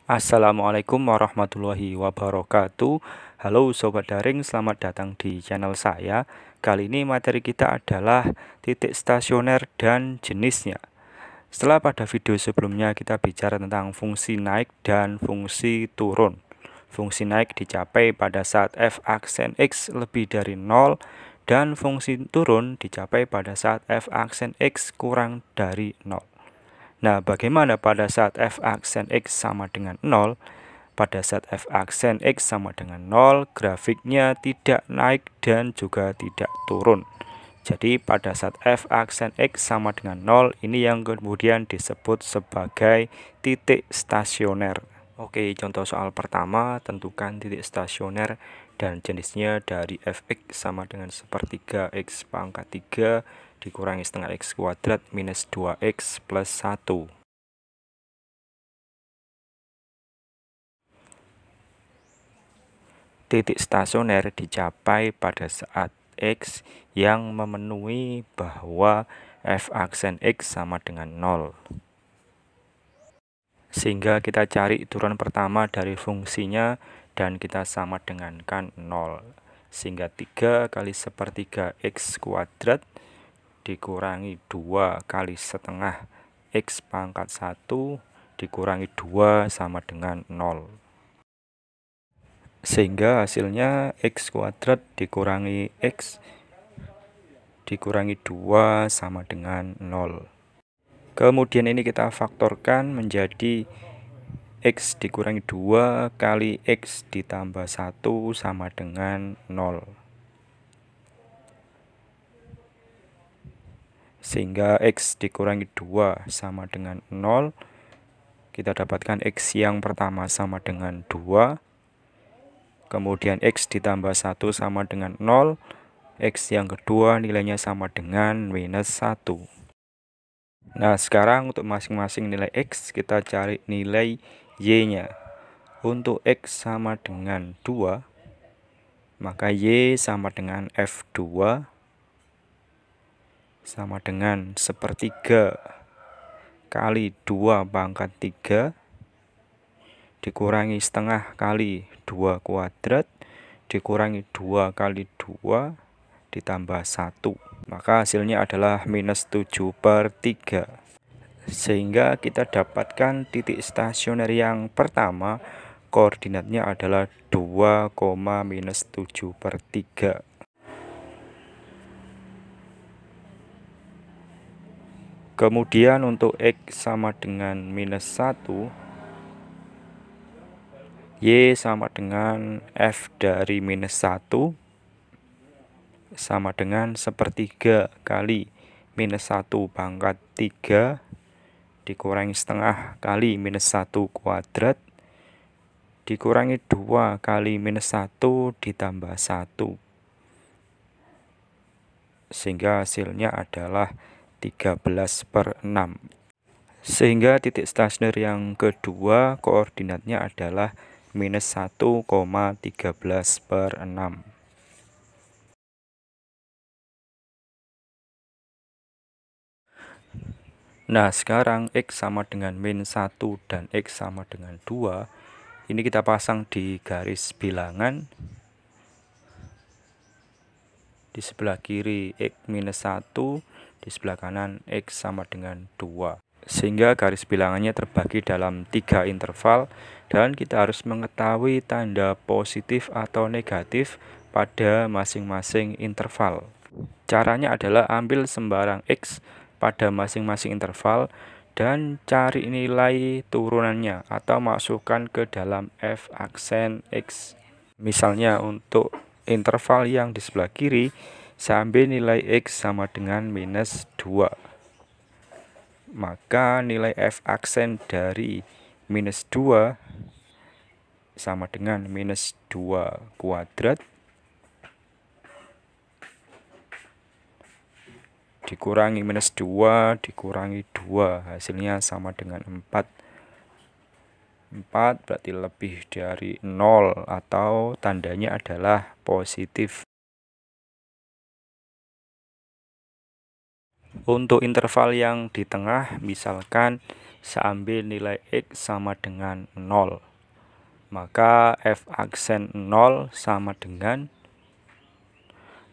Assalamualaikum warahmatullahi wabarakatuh. Halo Sobat Daring, selamat datang di channel saya. Kali ini materi kita adalah titik stasioner dan jenisnya. Setelah pada video sebelumnya kita bicara tentang fungsi naik dan fungsi turun. Fungsi naik dicapai pada saat f aksen x lebih dari 0 dan fungsi turun dicapai pada saat f aksen x kurang dari 0. Nah, bagaimana pada saat f aksen x sama dengan 0? Pada saat f aksen x sama dengan 0, grafiknya tidak naik dan juga tidak turun. Jadi pada saat f aksen x sama dengan 0, ini yang kemudian disebut sebagai titik stasioner. Oke, contoh soal pertama, tentukan titik stasioner dan jenisnya dari fx sama dengan sepertiga x pangkat 3 dikurangi setengah x kuadrat minus 2x plus 1. Titik stasioner dicapai pada saat x yang memenuhi bahwa f aksen x sama dengan 0. Sehingga kita cari turunan pertama dari fungsinya dan kita sama dengankan 0. Sehingga 3 kali sepertiga x kuadrat dikurangi 2 kali setengah x pangkat 1 dikurangi 2 sama dengan 0. Sehingga hasilnya x kuadrat dikurangi x dikurangi 2 sama dengan 0. Kemudian ini kita faktorkan menjadi x dikurangi 2 kali x ditambah 1 sama dengan 0. Sehingga x dikurangi 2 sama dengan 0. Kita dapatkan x yang pertama sama dengan 2. Kemudian x ditambah 1 sama dengan 0. X yang kedua nilainya sama dengan minus 1. Nah, sekarang untuk masing-masing nilai x kita cari nilai y-nya. Untuk x sama dengan 2, maka y sama dengan f2 sama dengan sepertiga kali 2 pangkat 3 dikurangi setengah kali 2 kuadrat dikurangi 2 kali 2 ditambah 1. Maka hasilnya adalah minus 7/3. Sehingga kita dapatkan titik stasioner yang pertama, koordinatnya adalah 2, minus 7/3. Kemudian untuk x sama dengan minus 1, y sama dengan f dari minus 1 sama dengan sepertiga kali minus 1 pangkat 3 dikurangi setengah kali minus 1 kuadrat dikurangi 2 kali minus 1 ditambah 1. Sehingga hasilnya adalah 13/6. Sehingga titik stasioner yang kedua koordinatnya adalah minus 1,13/6. Nah, sekarang x sama dengan min 1 dan x sama dengan 2. Ini kita pasang di garis bilangan. Di sebelah kiri x minus 1, di sebelah kanan x sama dengan 2. Sehingga garis bilangannya terbagi dalam 3 interval dan kita harus mengetahui tanda positif atau negatif pada masing-masing interval. Caranya adalah ambil sembarang x pada masing-masing interval dan cari nilai turunannya atau masukkan ke dalam f aksen x. Misalnya untuk interval yang di sebelah kiri, saya ambil nilai x sama dengan minus 2. Maka nilai f aksen dari minus 2 sama dengan minus 2 kuadrat dikurangi minus 2 dikurangi 2, hasilnya sama dengan 4. 4 berarti lebih dari 0 atau tandanya adalah positif. Untuk interval yang di tengah, misalkan Saya ambil nilai X sama dengan 0. Maka F aksen 0 sama dengan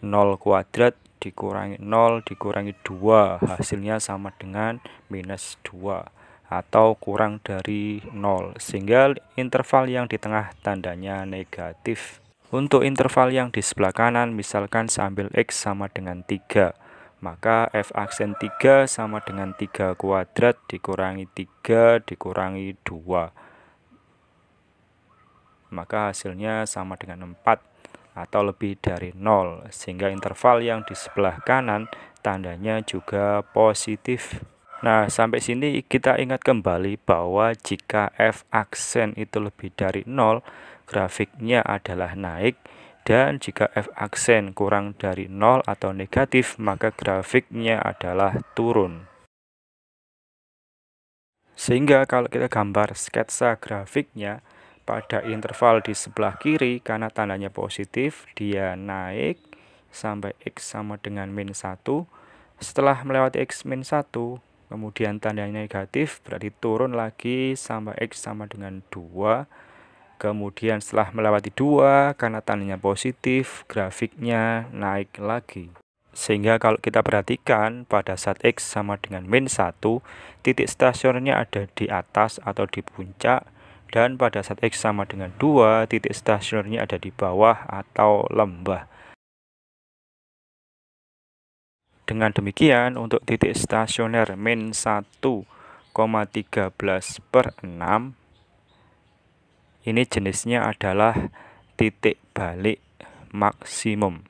0 kuadrat dikurangi 0 dikurangi 2. Hasilnya sama dengan minus 2 atau kurang dari 0. Sehingga interval yang di tengah tandanya negatif. Untuk interval yang di sebelah kanan, misalkan saya ambil X sama dengan 3. Maka F aksen 3 sama dengan 3 kuadrat dikurangi 3 dikurangi 2. Maka hasilnya sama dengan 4 atau lebih dari 0. Sehingga interval yang di sebelah kanan tandanya juga positif. Nah, sampai sini kita ingat kembali bahwa jika F aksen itu lebih dari 0, grafiknya adalah naik. Dan jika F aksen kurang dari 0 atau negatif, maka grafiknya adalah turun. Sehingga kalau kita gambar sketsa grafiknya, pada interval di sebelah kiri, karena tandanya positif, dia naik sampai X sama dengan min 1. Setelah melewati X min 1, kemudian tandanya negatif, berarti turun lagi sampai X sama dengan 2. Kemudian setelah melewati 2, karena tandanya positif, grafiknya naik lagi. Sehingga kalau kita perhatikan pada saat X sama dengan min 1, titik stasionernya ada di atas atau di puncak. Dan pada saat X sama dengan 2, titik stasionernya ada di bawah atau lembah. Dengan demikian, untuk titik stasioner min 1,13/6, ini jenisnya adalah titik balik maksimum.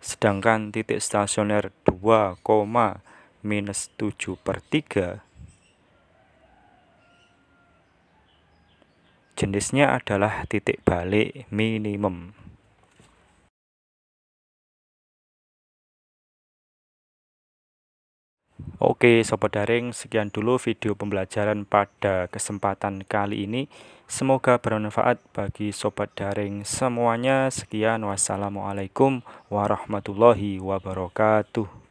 Sedangkan titik stasioner 2,-7/3 jenisnya adalah titik balik minimum. Oke Sobat Daring, sekian dulu video pembelajaran pada kesempatan kali ini. Semoga bermanfaat bagi Sobat Daring semuanya. Sekian, wassalamualaikum warahmatullahi wabarakatuh.